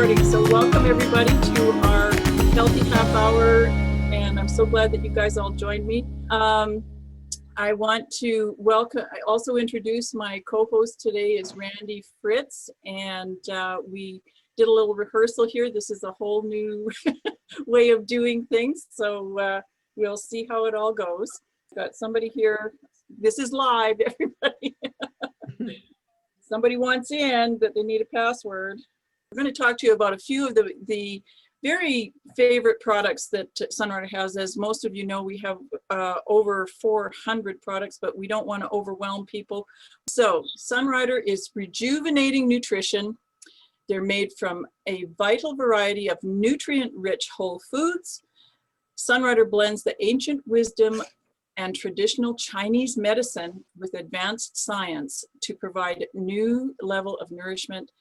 recording. So welcome everybody to our healthy half hour, and I'm so glad that you guys all joined me. I want to also introduce my co-host today is Randy Fritz, and we did a little rehearsal here. This is a whole new way of doing things, so we'll see how it all goes. Got somebody here. This is live, everybody. Somebody wants in, but they need a password. We're going to talk to you about a few of the very favorite products that Sunrider has. As most of you know, we have over 400 products, but we don't want to overwhelm people. So Sunrider is rejuvenating nutrition. They're made from a vital variety of nutrient-rich whole foods. Sunrider blends the ancient wisdom and traditional Chinese medicine with advanced science to provide new level of nourishment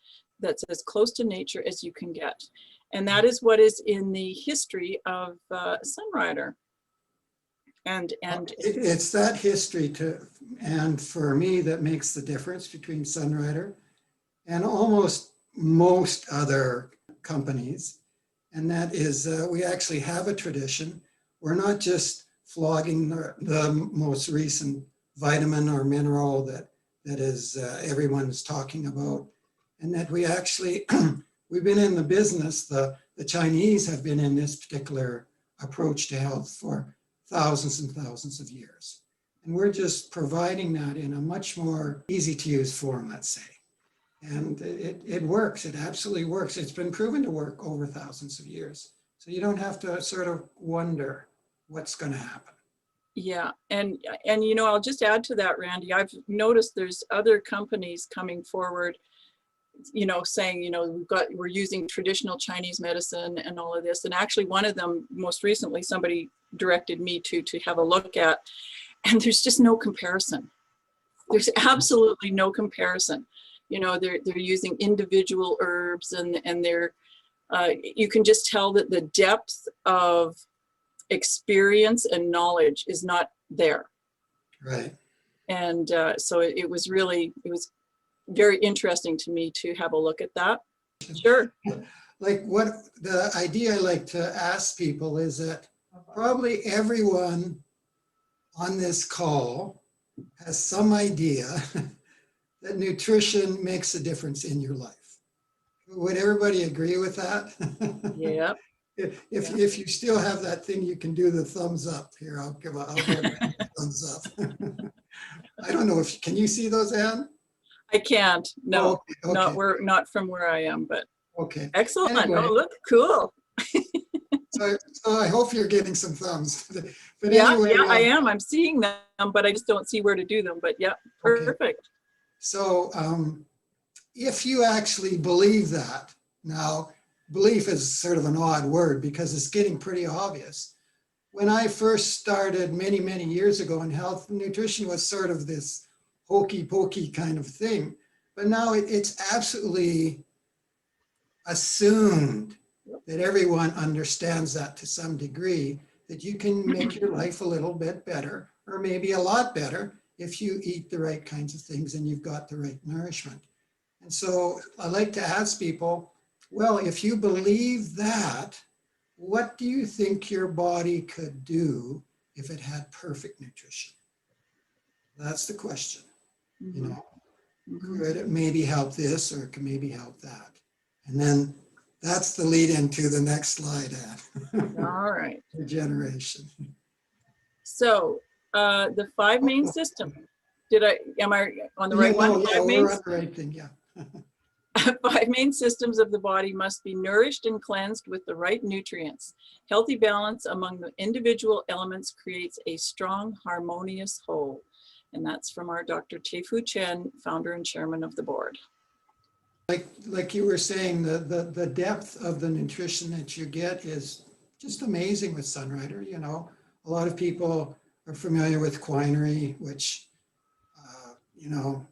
that's as close to nature as you can get. And that is what is in the history of Sunrider. And it's that history and for me, that makes the difference between Sunrider and almost most other companies. And that is, we actually have a tradition. We're not just flogging the most recent vitamin or mineral that is everyone's talking about, and that we actually we've been in the business. The Chinese have been in this particular approach to health for thousands and thousands of years, and we're just providing that in a much more easy to use form, let's say. And it works. It absolutely works. It's been proven to work over thousands of years, so you don't have to sort of wonder what's going to happen. Yeah, and you know, I'll just add to that, Randy. I've noticed there's other companies coming forward, you know, saying, you know, we're using traditional Chinese medicine and all of this. And actually one of them most recently, somebody directed me to have a look at, and there's just no comparison. There's absolutely no comparison. You know, they're using individual herbs, and they're you can just tell that the depth of experience and knowledge is not there. Right. And so it was very interesting to me to have a look at that. Sure. Like, what the idea I like to ask people is that probably everyone on this call has some idea that nutrition makes a difference in your life. Would everybody agree with that? Yeah. If you still have that thing, you can do the thumbs up here. I'll give a thumbs up. I don't know can you see those, Anne? I can't. No, oh, okay. not from where I am, but okay. Excellent. Anyway, oh, look, cool. so I hope you're getting some thumbs. But yeah, anyway, yeah, I am. I'm seeing them, but I just don't see where to do them. But yeah, perfect. Okay. So if you actually believe that, now belief is sort of an odd word because it's getting pretty obvious. When I first started many, many years ago in health, nutrition was sort of this hokey pokey kind of thing. But now it's absolutely assumed that everyone understands that to some degree, that you can make your life a little bit better, or maybe a lot better, if you eat the right kinds of things and you've got the right nourishment. And so I like to ask people, well, if you believe that, what do you think your body could do if it had perfect nutrition? That's the question. You know, could it maybe help this, or it could maybe help that? And then that's the lead into the next slide, Anne. All right. Regeneration. So the 5 main system. Am I on the right one? Yeah, we're on the right thing, yeah. 5 main systems of the body must be nourished and cleansed with the right nutrients. Healthy balance among the individual elements creates a strong, harmonious whole. And that's from our Dr. Tei-Fu Chen, founder and chairman of the board. Like you were saying, the depth of the nutrition that you get is just amazing with Sunrider. You know, a lot of people are familiar with quinine, which, you know,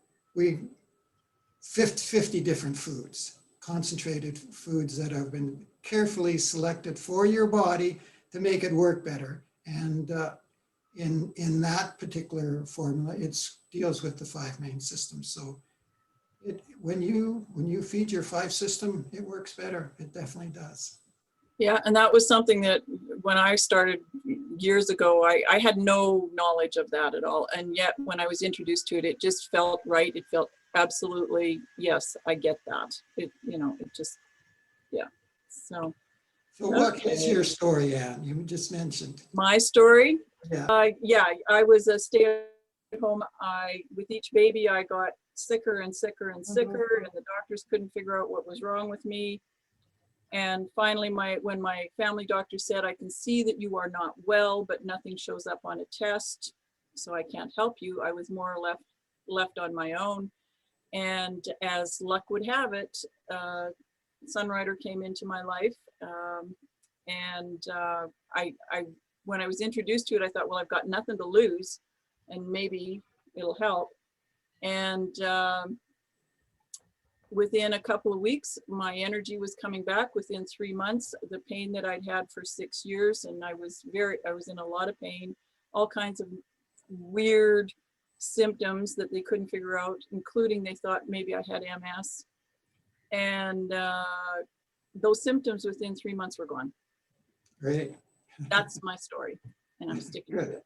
50 different foods, concentrated foods that have been carefully selected for your body to make it work better. And in that particular formula, it deals with the 5 main systems. So When you feed your 5 system, it works better. It definitely does. Yeah, and that was something that when I started years ago, I had no knowledge of that at all. And yet when I was introduced to it, it just felt right. It felt absolutely, yes, I get that. It, you know, it just, yeah. So, So what is okay. your story, Anne? You just mentioned. My story, Yeah. yeah, I was a stay-at-home. With each baby, I got sicker and sicker and sicker, and the doctors couldn't figure out what was wrong with me. And finally, when my family doctor said, I can see that you are not well, but nothing shows up on a test, so I can't help you, I was more or less left on my own. And as luck would have it, Sunrider came into my life. And when I was introduced to it, I thought, well, I've got nothing to lose, and maybe it'll help. And within a couple of weeks, my energy was coming back. Within 3 months, the pain that I'd had for 6 years, and I was in a lot of pain, all kinds of weird symptoms that they couldn't figure out, including they thought maybe I had MS. And those symptoms within 3 months were gone. Great. That's my story, and I'm sticking Good. to it.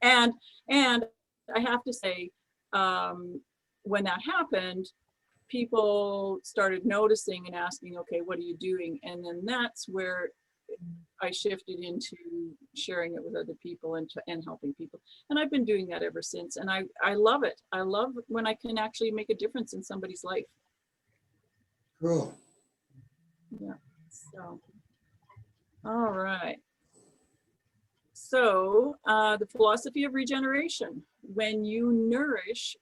And I have to say, when that happened, people started noticing and asking, okay, what are you doing? And then that's where I shifted into sharing it with other people and helping people. And I've been doing that ever since. And I love it. I love when I can actually make a difference in somebody's life. Cool. Yeah. So, all right. So the philosophy of regeneration: when you nourish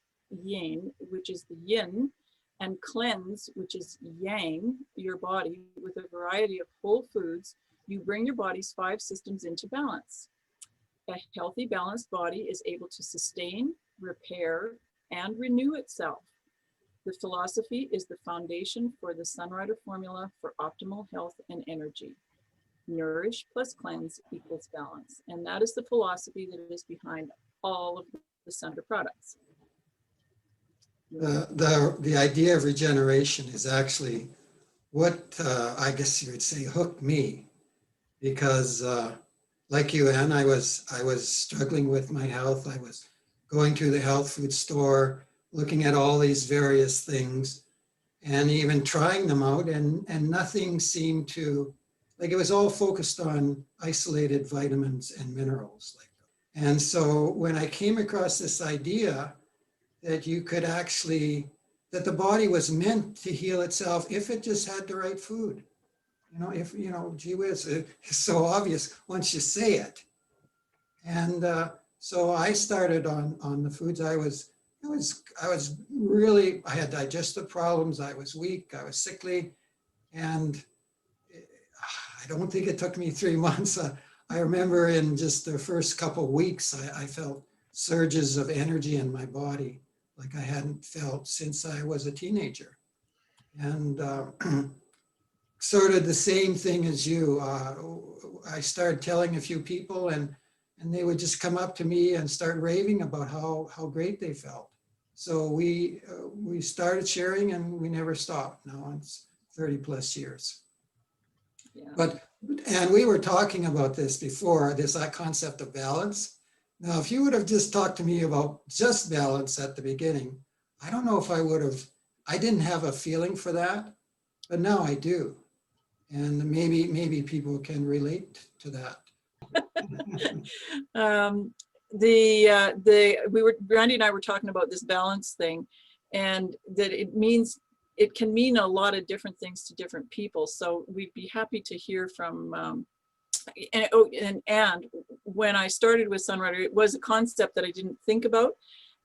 yin, which is the yin, and cleanse, which is yang, your body with a variety of whole foods, you bring your body's 5 systems into balance. A healthy, balanced body is able to sustain, repair, and renew itself. The philosophy is the foundation for the Sunrider formula for optimal health and energy. Nourish plus cleanse equals balance. And that is the philosophy that is behind all of the Sunrider products. The idea of regeneration is actually what I guess you would say hooked me, because like you, Anne, I was struggling with my health. I was going to the health food store, looking at all these various things, and even trying them out, and nothing seemed to, like, it was all focused on isolated vitamins and minerals. And so when I came across this idea that you could actually, that the body was meant to heal itself if it just had the right food. If, gee whiz, it's so obvious once you say it. And so I started on the foods. I had digestive problems. I was weak, I was sickly. And I don't think it took me 3 months. I remember in just the first couple of weeks, I felt surges of energy in my body like I hadn't felt since I was a teenager. And sort of the same thing as you. I started telling a few people, and they would just come up to me and start raving about how great they felt. So we started sharing, and we never stopped. Now it's 30 plus years. Yeah. And we were talking about this before, this concept of balance. Now, if you would have just talked to me about just balance at the beginning, I don't know if I didn't have a feeling for that, but now I do. And maybe people can relate to that. Randy and I were talking about this balance thing, and that it can mean a lot of different things to different people. So we'd be happy to hear from, and when I started with Sunrider, it was a concept that I didn't think about.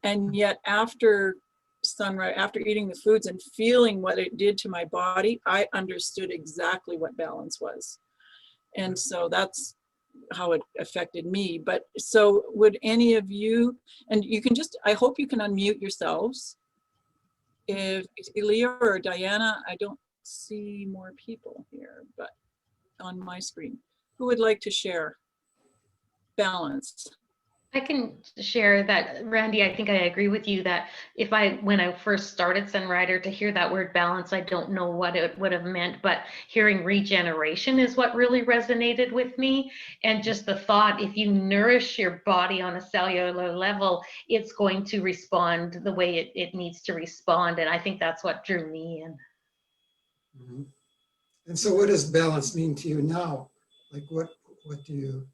And yet after Sunrider, after eating the foods and feeling what it did to my body, I understood exactly what balance was. And so that's how it affected me. But so would any of you, and you can just, I hope you can unmute yourselves. If Elia or Diana, I don't see more people here, but on my screen, who would like to share balance? I can share that, Randy. I think I agree with you that when I first started Sunrider, to hear that word balance, I don't know what it would have meant, but hearing regeneration is what really resonated with me. And just the thought, if you nourish your body on a cellular level, it's going to respond the way it needs to respond. And I think that's what drew me in. Mhm. And so what does balance mean to you now? Like what do you?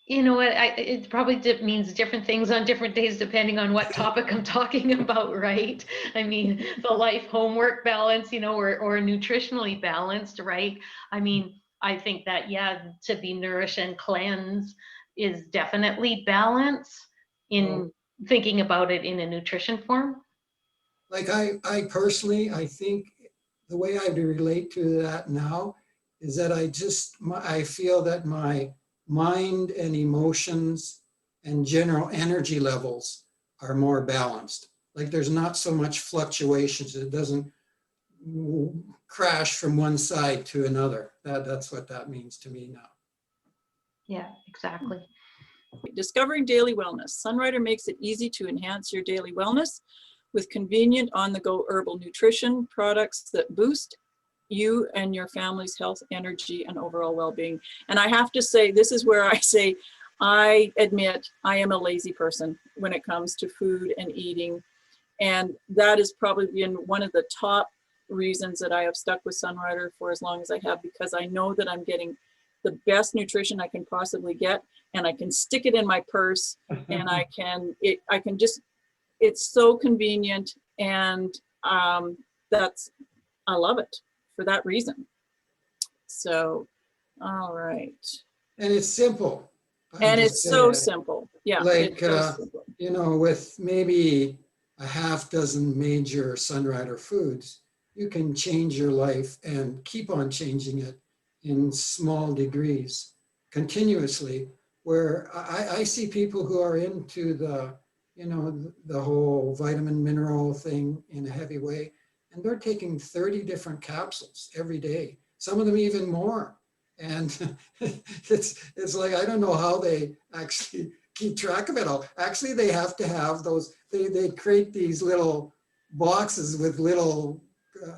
You know what, it probably means different things on different days depending on what topic I'm talking about, right? I mean, the life homework balance, you know, or nutritionally balanced, right? I mean, I think that, yeah, to be nourished and cleanse is definitely balance in thinking about it in a nutrition form. Like I personally, I think the way I relate to that now is that I feel that my mind and emotions and general energy levels are more balanced. Like there's not so much fluctuations. It doesn't crash from one side to another. That's what that means to me now. Yeah, exactly. Discovering daily wellness. Sunrider makes it easy to enhance your daily wellness with convenient on-the-go herbal nutrition products that boost you and your family's health, energy, and overall well-being. And I have to say, this is where I say, I admit I am a lazy person when it comes to food and eating. And that has probably been one of the top reasons that I have stuck with Sunrider for as long as I have, because I know that I'm getting the best nutrition I can possibly get, and I can stick it in my purse, and I can just, it's so convenient, and I love it for that reason. So, all right. And it's simple. And it's so simple. Yeah. Like, so simple. you know, with maybe a half dozen major Sunrider foods, you can change your life and keep on changing it in small degrees continuously. Where I see people who are into the whole vitamin mineral thing in a heavy way, and they're taking 30 different capsules every day, some of them even more. And it's like, I don't know how they actually keep track of it all. Actually, they have to have those, they create these little boxes with little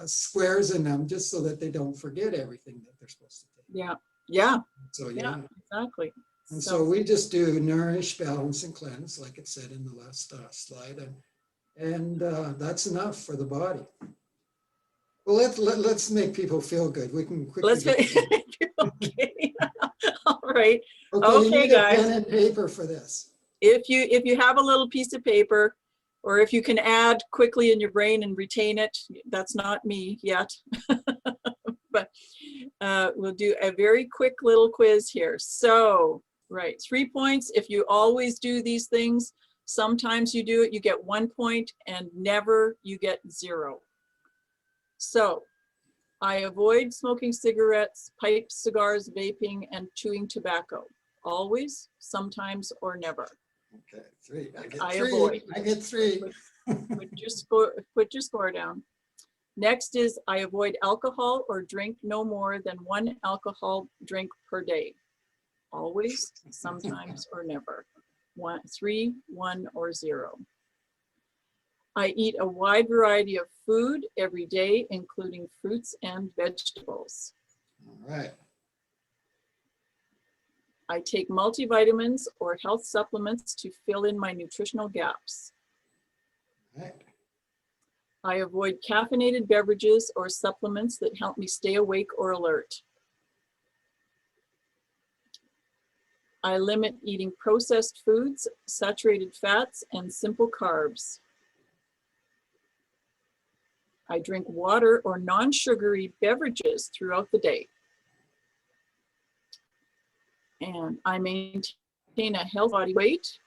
squares in them just so that they don't forget everything that they're supposed to take. Yeah. Yeah. So yeah, exactly. And so we just do nourish, balance, and cleanse, like it said in the last slide, and that's enough for the body. Well, let's make people feel good. We can quickly. Okay. All right. Okay, you need guys. a pen and paper for this. If you have a little piece of paper, or if you can add quickly in your brain and retain it, that's not me yet. But we'll do a very quick little quiz here. So, right, 3 points. If you always do these things, sometimes you do it, you get 1 point, and never you get 0. So, I avoid smoking cigarettes, pipes, cigars, vaping, and chewing tobacco. Always, sometimes, or never. Okay, 3. I avoid. I get 3. Put your score down. Next is I avoid alcohol or drink no more than 1 alcohol drink per day. Always, sometimes, or never. 3, 1, or 0. I eat a wide variety of food every day, including fruits and vegetables. All right. I take multivitamins or health supplements to fill in my nutritional gaps. All right. I avoid caffeinated beverages or supplements that help me stay awake or alert. I limit eating processed foods, saturated fats, and simple carbs. I drink water or non-sugary beverages throughout the day. And I maintain a healthy body weight.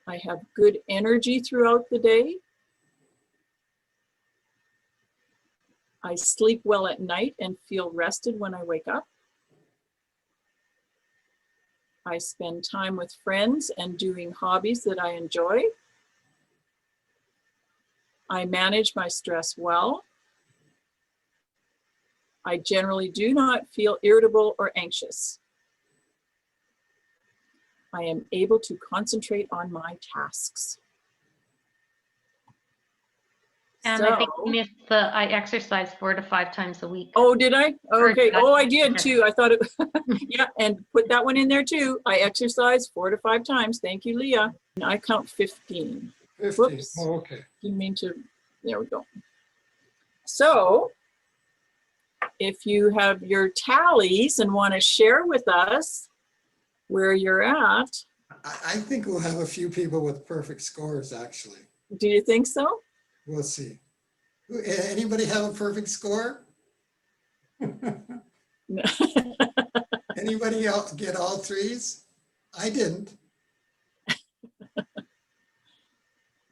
I have good energy throughout the day. I sleep well at night and feel rested when I wake up. I spend time with friends and doing hobbies that I enjoy. I manage my stress well. I generally do not feel irritable or anxious. I am able to concentrate on my tasks. And I think you missed the, I exercise 4 to 5 times a week. Oh, did I? Okay. that. Oh, I did too. I thought it, yeah, and put that one in there too. I exercise 4 to 5 times. Thank you, Leah. And I count 15. 50. Whoops. Oh, okay. Didn't mean to, there we go. So if you have your tallies and want to share with us where you're at. I think we'll have a few people with perfect scores, actually. Do you think so? We'll see. Anybody have a perfect score? No. Anybody else get all 3s? I didn't.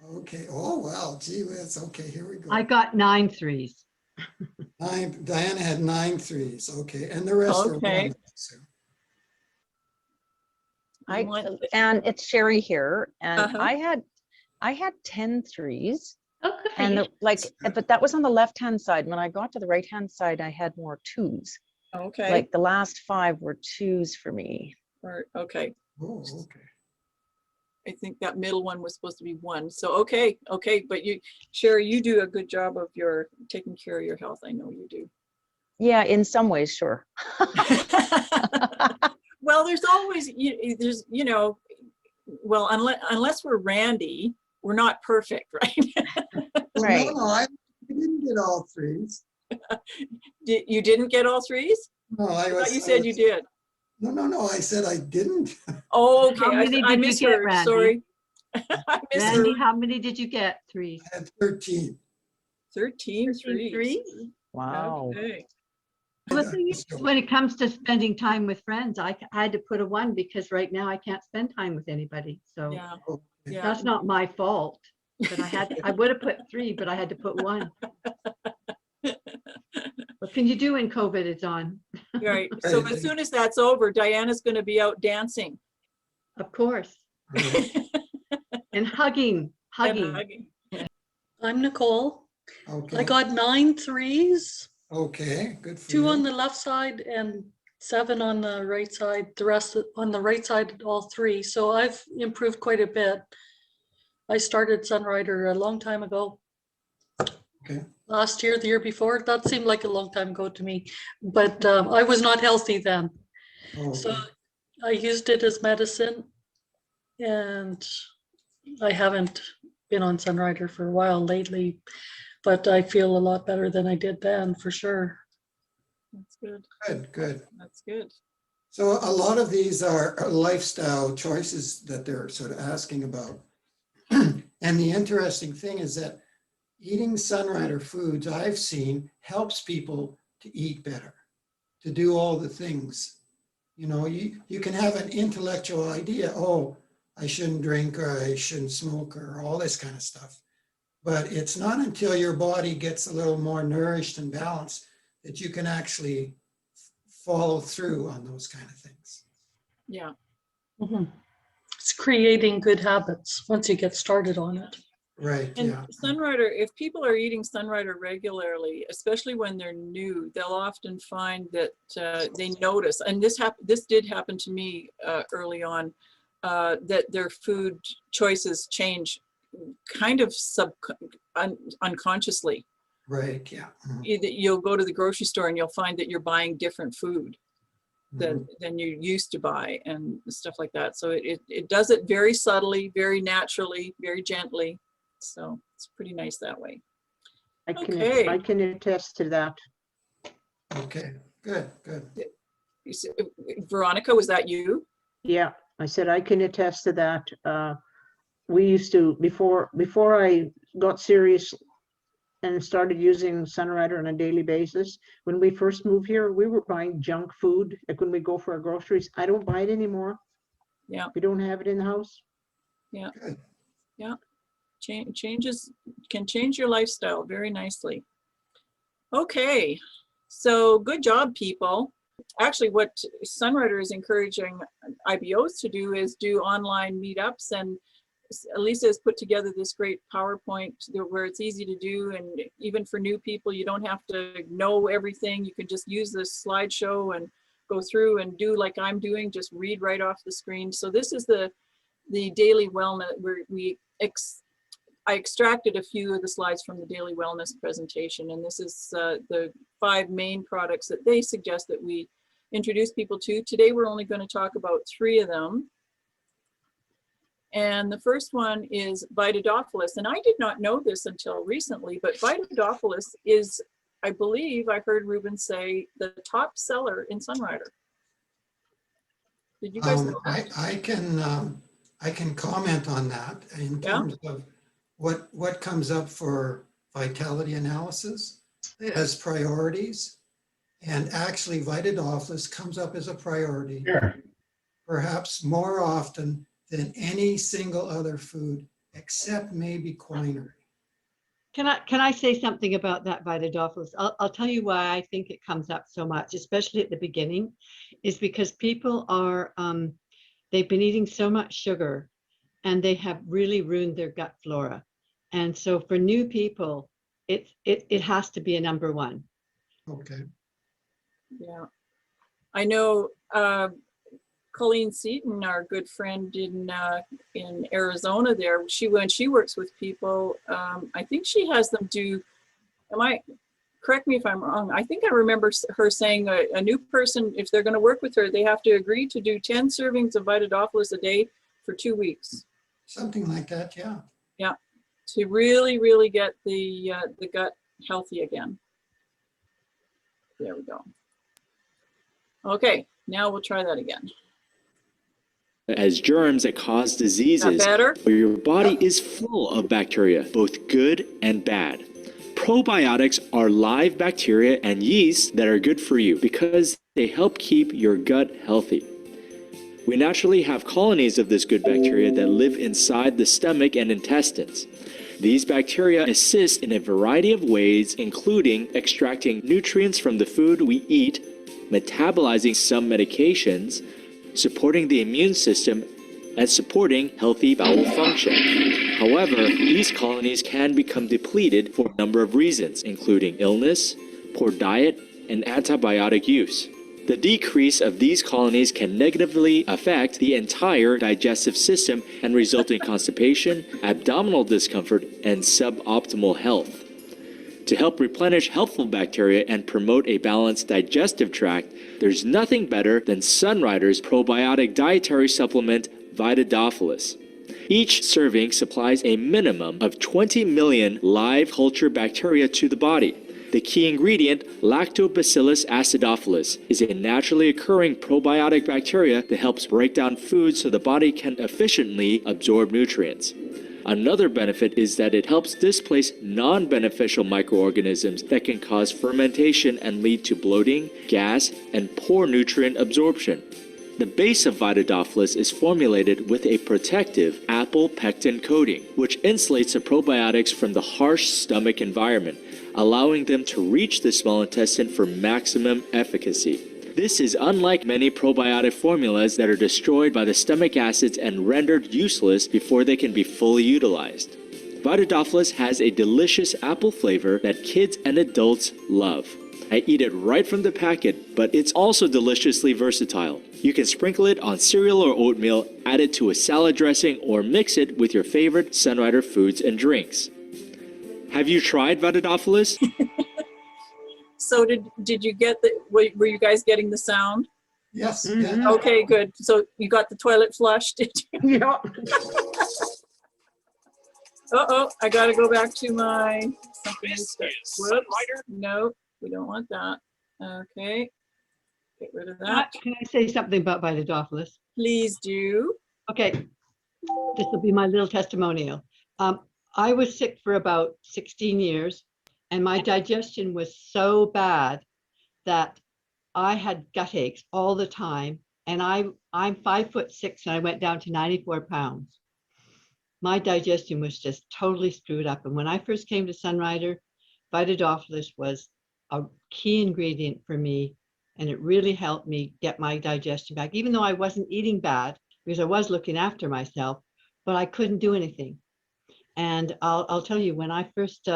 Okay. Oh, wow. Gee whiz. Okay, here we go. I got 9 3s. 9. Diana had 9 3s. Okay. And the rest were Okay. 1s. So. And it's Sherry here, and Uh-huh. I had 10 3s, Oh, good for and you. but that was on the left hand side. When I got to the right hand side, I had more 2s. Okay. Like the last 5 were 2s for me. Okay. Oh, okay. I think that middle one was supposed to be 1. So, okay. But you, Sherry, you do a good job of your taking care of your health. I know you do. Yeah, in some ways, sure. Well, there's always, well, unless we're Randy, we're not perfect, right? Well, Right. No, I didn't get all 3s. You didn't get all 3s? No, I thought you said you did. No, I said I didn't. Oh, okay. How many I did you get, misheard. Randy? Sorry. I misheard. Randy, how many did you get? 3s. I had 13. 13 13 threes. 3s? Wow. Okay. Well, the thing is, when it comes to spending time with friends, I had to put a 1 because right now I can't spend time with anybody. So Yeah. Okay. Yeah. that's not my fault. But I would have put 3, but I had to put 1. What can you do when COVID is on? Right. So Right. as soon as that's over, Diana's going to be out dancing. Of course. Right. And hugging. And hugging. I'm Nicole. Okay. I got 9 3s, Okay. Good for 2 you. on the left side and 7 on the right side. The rest on the right side, all 3. So I've improved quite a bit. I started Sunrider a long time ago. Okay. Last year, the year before, that seemed like a long time ago to me, but I was not healthy then. Oh, So okay. I used it as medicine, and I haven't been on Sunrider for a while lately, but I feel a lot better than I did then, for sure. That's good. Good. That's good. So a lot of these are lifestyle choices that they're sort of asking about. And the interesting thing is that eating Sunrider foods, I've seen, helps people to eat better, to do all the things. You know, you can have an intellectual idea, oh, I shouldn't drink or I shouldn't smoke or all this kind of stuff. But it's not until your body gets a little more nourished and balanced that you can actually follow through on those kind of things. Yeah. Mhm. It's creating good habits once you get started on it. Right, And yeah. Sunrider, if people are eating Sunrider regularly, especially when they're new, they'll often find that they notice, and this did happen to me early on, that their food choices change kind of unconsciously. Right, yeah. Mhm. You'll go to the grocery store and you'll find that you're buying different food Mhm. than you used to buy and stuff like that. So it does it very subtly, very naturally, very gently. So it's pretty nice that way. I Okay. can attest to that. Okay, good. Veronica, was that you? Yeah, I said I can attest to that. We used to, before I got serious and started using Sunrider on a daily basis, when we first moved here, we were buying junk food. Like when we go for our groceries, I don't buy it anymore. Yeah. We don't have it in the house. Yeah. Good. Yeah. Changes can change your lifestyle very nicely. Okay. So good job, people. Actually, what Sunrider is encouraging IBOs to do is do online meetups, and Lisa has put together this great PowerPoint where it's easy to do, and even for new people, you don't have to know everything. You can just use this slideshow and go through and do like I'm doing, just read right off the screen. So this is the daily wellness where I extracted a few of the slides from the daily wellness presentation, and this is the 5 main products that they suggest that we introduce people to. Today we're only going to talk about 3 of them. And the first one is Vitadophilus. And I did not know this until recently, but Vitadophilus is, I believe I heard Ruben say, the top seller in Sunrider. Did you guys know that? I can comment on that in terms of what comes up for vitality analysis as priorities. And actually Vitadophilus comes up as a priority, perhaps more often than any single other food, except maybe quinine. Can I say something about that Vitadophilus? I'll tell you why I think it comes up so much, especially at the beginning, is because people are, they've been eating so much sugar and they have really ruined their gut flora. And so for new people, it has to be a number 1. Okay. Yeah. I know Colleen Seaton, our good friend in Arizona there, when she works with people, I think she has them do, correct me if I'm wrong, I think I remember her saying a new person, if they're going to work with her, they have to agree to do 10 servings of Vitadophilus a day for 2 weeks. Something like that, yeah. Yeah, to really, really get the gut healthy again. There we go. Okay, now we'll try that again. As germs that cause diseases, better? where your body is full of bacteria, both good and bad. Probiotics are live bacteria and yeast that are good for you because they help keep your gut healthy. We naturally have colonies of this good bacteria that live inside the stomach and intestines. These bacteria assist in a variety of ways, including extracting nutrients from the food we eat, metabolizing some medications, supporting the immune system, and supporting healthy bowel function. However, these colonies can become depleted for a number of reasons, including illness, poor diet, and antibiotic use. The decrease of these colonies can negatively affect the entire digestive system and result in constipation, abdominal discomfort, and suboptimal health. To help replenish helpful bacteria and promote a balanced digestive tract, there's nothing better than Sunrider's probiotic dietary supplement, Vitadophilus. Each serving supplies a minimum of 20 million live culture bacteria to the body. The key ingredient, Lactobacillus acidophilus, is a naturally occurring probiotic bacteria that helps break down food so the body can efficiently absorb nutrients. Another benefit is that it helps displace non-beneficial microorganisms that can cause fermentation and lead to bloating, gas, and poor nutrient absorption. The base of Vitadophilus is formulated with a protective apple pectin coating, which insulates the probiotics from the harsh stomach environment, allowing them to reach the small intestine for maximum efficacy. This is unlike many probiotic formulas that are destroyed by the stomach acids and rendered useless before they can be fully utilized. Vitadophilus has a delicious apple flavor that kids and adults love. I eat it right from the packet, but it's also deliciously versatile. You can sprinkle it on cereal or oatmeal, add it to a salad dressing, or mix it with your favorite Sunrider foods and drinks. Have you tried Vitadophilus? So did you get were you guys getting the sound? Yes. Mhm. Yeah. Okay, good. So you got the toilet flushed, did you? Yeah. Uh-oh, I gotta go back to my something. Whoops. No, we don't want that. Okay, get rid of that. Can I say something about Vitadophilus? Please do. Okay, this will be my little testimonial. I was sick for about 16 years, and my digestion was so bad that I had gut aches all the time. And I'm 5'6" and I went down to 94 pounds. My digestion was just totally screwed up. And when I first came to Sunrider, Vitadophilus was a key ingredient for me, and it really helped me get my digestion back, even though I wasn't eating bad because I was looking after myself, but I couldn't do anything. And I'll tell you, when I first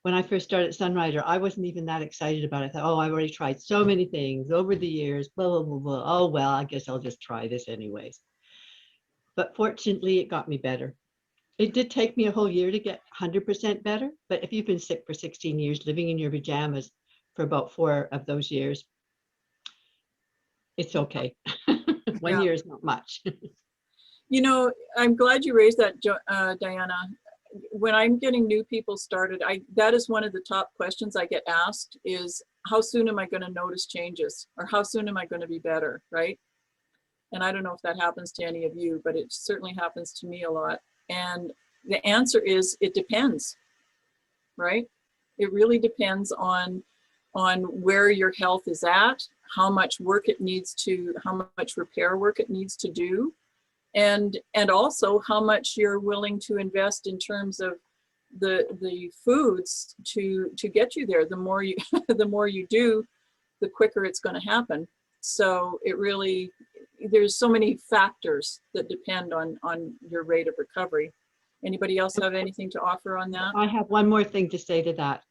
when I first started Sunrider, I wasn't even that excited about it. I thought, oh, I've already tried so many things over the years, blah, blah, blah, blah. Oh, well, I guess I'll just try this anyways. But fortunately, it got me better. It did take me a whole year to get 100% better. But if you've been sick for 16 years, living in your pajamas for about 4 of those years, it's okay. 1 year is not much. You know, I'm glad you raised that, Diana. When I'm getting new people started, that is one of the top questions I get asked is, how soon am I going to notice changes? Or how soon am I going to be better, right? And I don't know if that happens to any of you, but it certainly happens to me a lot. And the answer is, it depends, right? It really depends on where your health is at, how much work it needs to, how much repair work it needs to do, and also how much you're willing to invest in terms of the foods to get you there. The more you the more you do, the quicker it's going to happen. So it really, there's so many factors that depend on your rate of recovery. Anybody else have anything to offer on that? I have one more thing to say to that.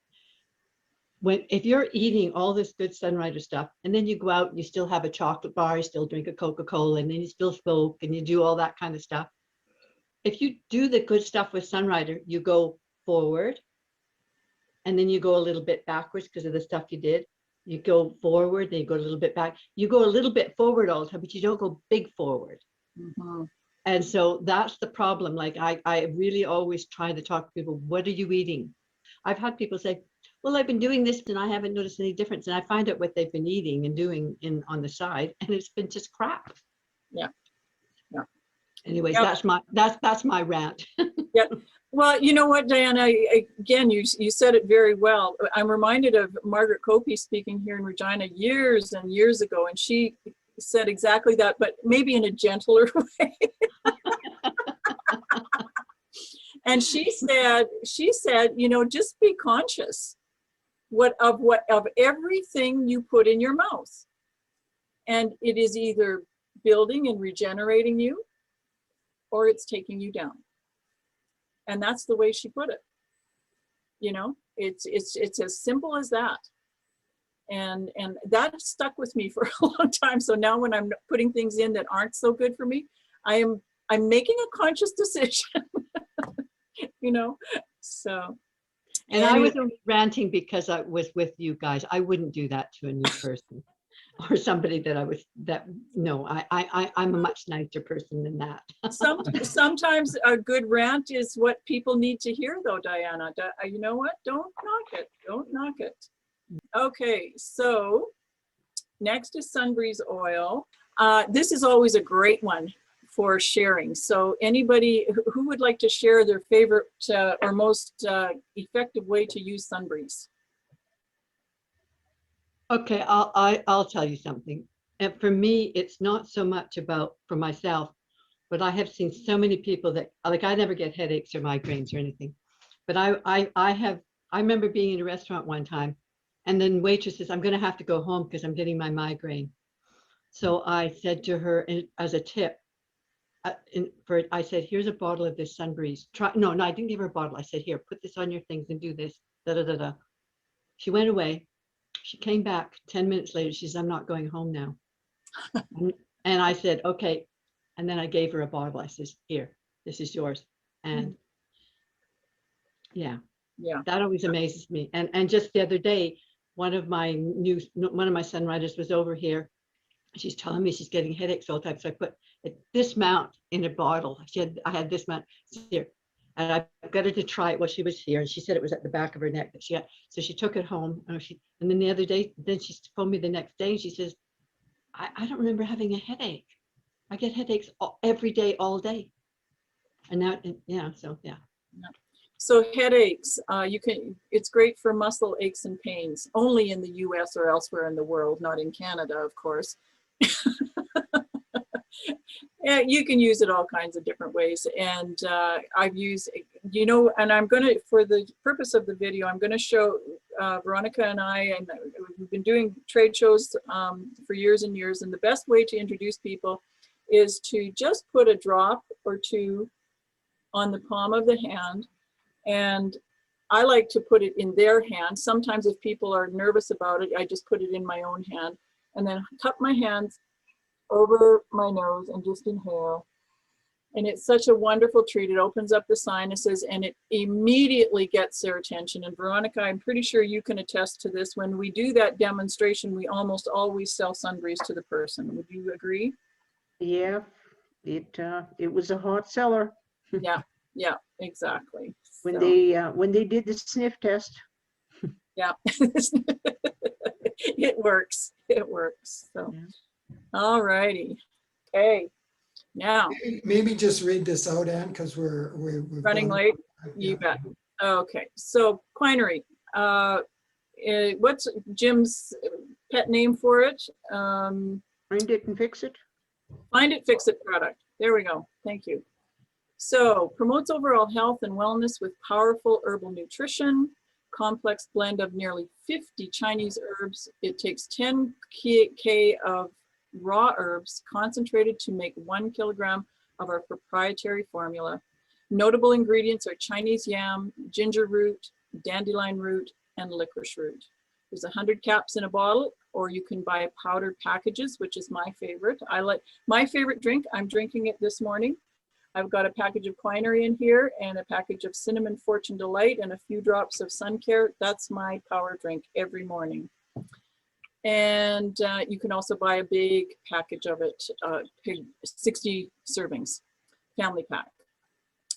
If you're eating all this good Sunrider stuff, and then you go out and you still have a chocolate bar, you still drink a Coca-Cola, and then you still smoke and you do all that kind of stuff. If you do the good stuff with Sunrider, you go forward, and then you go a little bit backwards because of the stuff you did. You go forward, then you go a little bit back. You go a little bit forward all the time, but you don't go big forward. Mm-hmm. And so that's the problem. Like I really always try to talk to people, what are you eating? I've had people say, well, I've been doing this and I haven't noticed any difference. And I find out what they've been eating and doing on the side, and it's been just crap. Yeah. Yeah. Anyways, Yep. that's my rant. Yeah. Well, you know what, Diana, again, you said it very well. I'm reminded of Margaret Copey speaking here in Regina years and years ago, and she said exactly that, but maybe in a gentler way. And she said, you know, just be conscious of everything you put in your mouth. And it is either building and regenerating you, or it's taking you down. And that's the way she put it. You know, it's as simple as that. And that stuck with me for a long time. So now when I'm putting things in that aren't so good for me, I'm making a conscious decision. You know, so. And I was only ranting because I was with you guys. I wouldn't do that to a new person or somebody no, I'm a much nicer person than that. Sometimes a good rant is what people need to hear though, Diana. You know what? Don't knock it. Don't knock it. Okay, so next is Sunbreeze oil. This is always a great one for sharing. So anybody who would like to share their favorite or most effective way to use Sunbreeze? Okay, I'll tell you something. And for me, it's not so much about for myself, but I have seen so many people that, like, I never get headaches or migraines or anything. But I remember being in a restaurant one time, and then waitress says, I'm going to have to go home because I'm getting my migraine. So I said to her, as a tip, I said, here's a bottle of this Sunbreeze. No, I didn't give her a bottle. I said, here, put this on your things and do this. Da da da da. She went away. She came back 10 minutes later. She says, I'm not going home now. And I said, okay. And then I gave her a bottle. I says, here, this is yours. And yeah, that always amazes me. And just the other day, one of my Sunriders was over here. She's telling me she's getting headaches all the time. So I put this amount in a bottle. I had this amount here. And I got her to try it while she was here. And she said it was at the back of her neck that she had. So she took it home. And then the other day, then she phoned me the next day and she says, I don't remember having a headache. I get headaches every day, all day. And now, yeah, so yeah. So headaches, it's great for muscle aches and pains, only in the US or elsewhere in the world, not in Canada, of course. Yeah, you can use it all kinds of different ways. And I've used, you know, and I'm going to, for the purpose of the video, I'm going to show Veronica and we've been doing trade shows for years and years. And the best way to introduce people is to just put a drop or two on the palm of the hand and I like to put it in their hand. Sometimes if people are nervous about it, I just put it in my own hand and then cup my hands over my nose and just inhale. And it's such a wonderful treat. It opens up the sinuses and it immediately gets their attention. And Veronica, I'm pretty sure you can attest to this. When we do that demonstration, we almost always sell Sunbreeze to the person. Would you agree? Yeah, it was a hot seller Yeah, yeah, exactly. when So, they did the sniff test. yeah, it works. It works. So, Yeah. all righty. Okay, now Maybe just read this out, Ann, because we've running gone- late. Yeah. You bet. Okay, so Quinery. What's Jim's pet name for it? Find it and fix it. Find it, fix it product. There we go. Thank you. So promotes overall health and wellness with powerful herbal nutrition, complex blend of nearly 50 Chinese herbs. It takes 10 K of raw herbs concentrated to make 1 kilogram of our proprietary formula. Notable ingredients are Chinese yam, ginger root, dandelion root, and licorice root. There's 100 caps in a bottle, or you can buy powdered packages, which is my favorite. I like my favorite drink. I'm drinking it this morning. I've got a package of Quinery in here and a package of Cinnamon Fortune Delight and a few drops of Sun Care. That's my power drink every morning. And you can also buy a big package of it, 60 servings, family pack.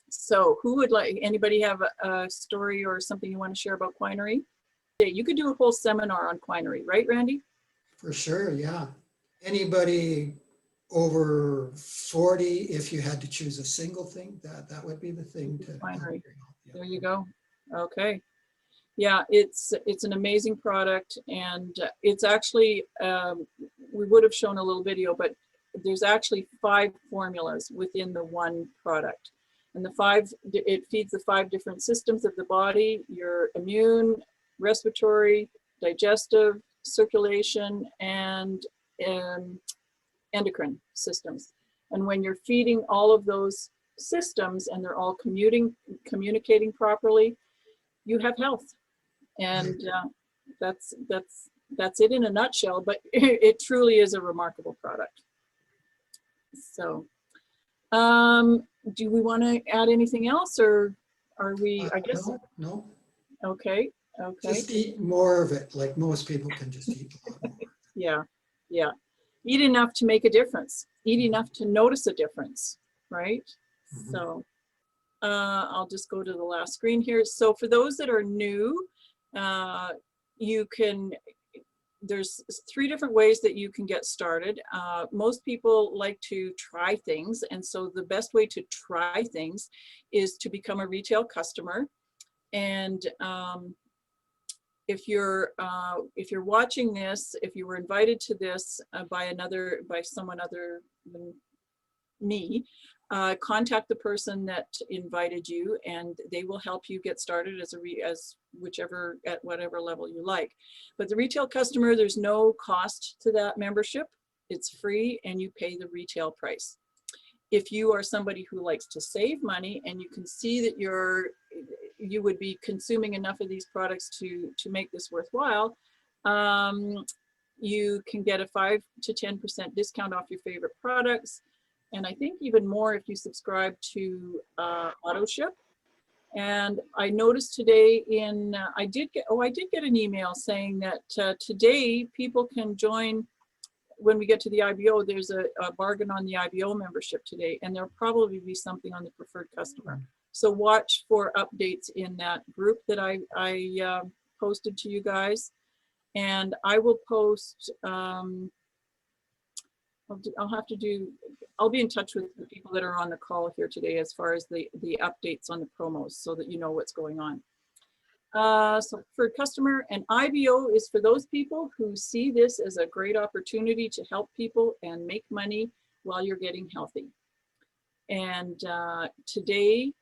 So who would like, anybody have a story or something you want to share about Quinery? You could do a whole seminar on Quinery, right, Randy? For sure, yeah. Anybody over 40, if you had to choose a single thing, that would be the thing to. Quinery. Yeah. There you go. Okay. Yeah, it's an amazing product, and it's actually, we would have shown a little video, but there's actually 5 formulas within the one product. And it feeds the 5 different systems of the body: your immune, respiratory, digestive, circulation, and endocrine systems. And when you're feeding all of those systems and they're all communicating properly, you have health. And that's it in a nutshell, but it truly is a remarkable product. So do we want to add anything else, or are we, I guess? No, Okay. just eat more of it. Like most people can just eat a lot more. Yeah. Eat enough to make a difference. Eat enough to notice a difference, right? Mhm. So I'll just go to the last screen here. So for those that are new, there's 3 different ways that you can get started. Most people like to try things, and so the best way to try things is to become a retail customer. And if you're watching this, if you were invited to this by someone other than me, contact the person that invited you, and they will help you get started at whatever level you like. But the retail customer, there's no cost to that membership. It's free, and you pay the retail price. If you are somebody who likes to save money and you can see that you would be consuming enough of these products to make this worthwhile, you can get a 5 to 10% discount off your favorite products. And I think even more if you subscribe to auto ship. And I noticed today I did get an email saying that today people can join. When we get to the IBO, there's a bargain on the IBO membership today, and there'll probably be something on the preferred customer. So watch for updates in that group that I posted to you guys. And I will post, I'll be in touch with the people that are on the call here today as far as the updates on the promos, so that you know what's going on. So for customer, and IBO is for those people who see this as a great opportunity to help people and make money while you're getting healthy. And today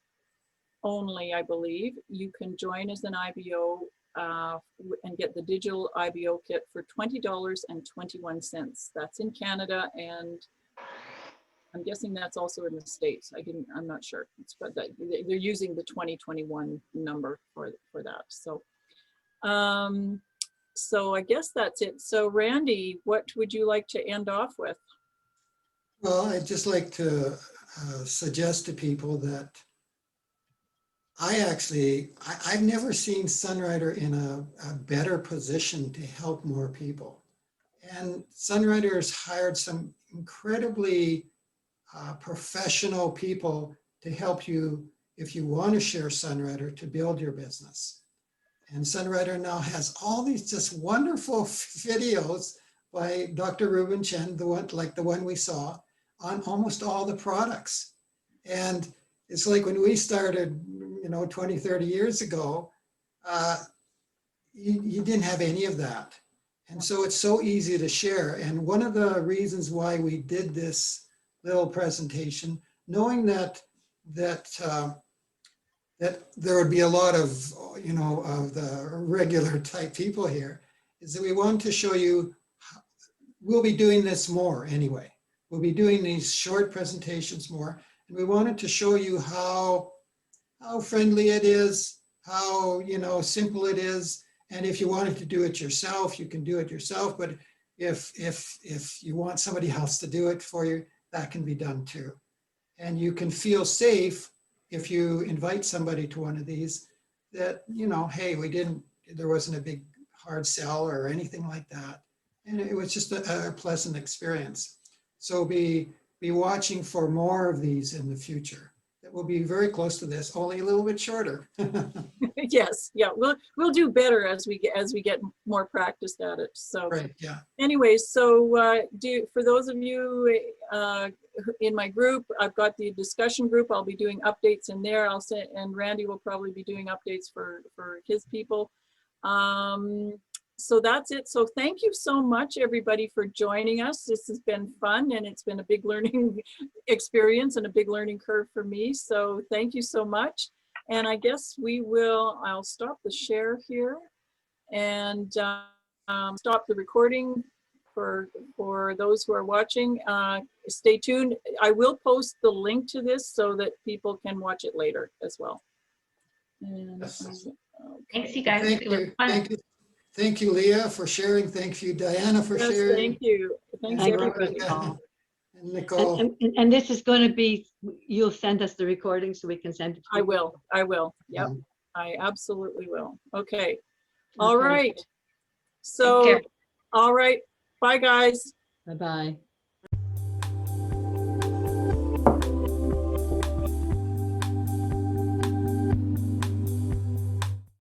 only, I believe, you can join as an IBO and get the digital IBO kit for $20.21. That's in Canada, and I'm guessing that's also in the States. I'm not sure. But they're using the 2021 number for that. So, so I guess that's it. So Randy, what would you like to end off with? Well, I'd just like to suggest to people that I've never seen Sunrider in a better position to help more people. And Sunrider has hired some incredibly professional people to help you if you want to share Sunrider to build your business. And Sunrider now has all these just wonderful videos by Dr. Ruben Chen, the one we saw, on almost all the products. And it's like when we started, 20, 30 years ago, you didn't have any of that. And so it's so easy to share. And one of the reasons why we did this little presentation, knowing that there would be a lot of, of the regular type people here, is that we want to show you, we'll be doing this more anyway. We'll be doing these short presentations more. And we wanted to show you how friendly it is, how, simple it is. And if you wanted to do it yourself, you can do it yourself. But if you want somebody else to do it for you, that can be done too. And you can feel safe if you invite somebody to one of these that, hey, there wasn't a big hard sell or anything like that. And it was just a pleasant experience. So be watching for more of these in the future. That will be very close to this, only a little bit shorter. Yes, yeah, we'll do better as we get more practiced at it. So Right, yeah. anyways, so for those of you in my group, I've got the discussion group. I'll be doing updates in there. And Randy will probably be doing updates for his people. So that's it. So thank you so much, everybody, for joining us. This has been fun, and it's been a big learning experience and a big learning curve for me. So thank you so much. And I guess I'll stop the share here and stop the recording for those who are watching. Stay tuned. I will post the link to this so that people can watch it later as well. And, Yes. Thanks, you guys. Thank It was you. fun. Thank you, Leah, for sharing. Thank you, Diana, for yes, sharing. thank you. Thanks, And Thank you, everybody. Crystal. And Nicole. And this is going to be, you'll send us the recording so we can send it to I people? will. Yep, Mhm. I absolutely will. Okay. All Okay. right. Take So, care. all right. Bye, guys. Bye-bye.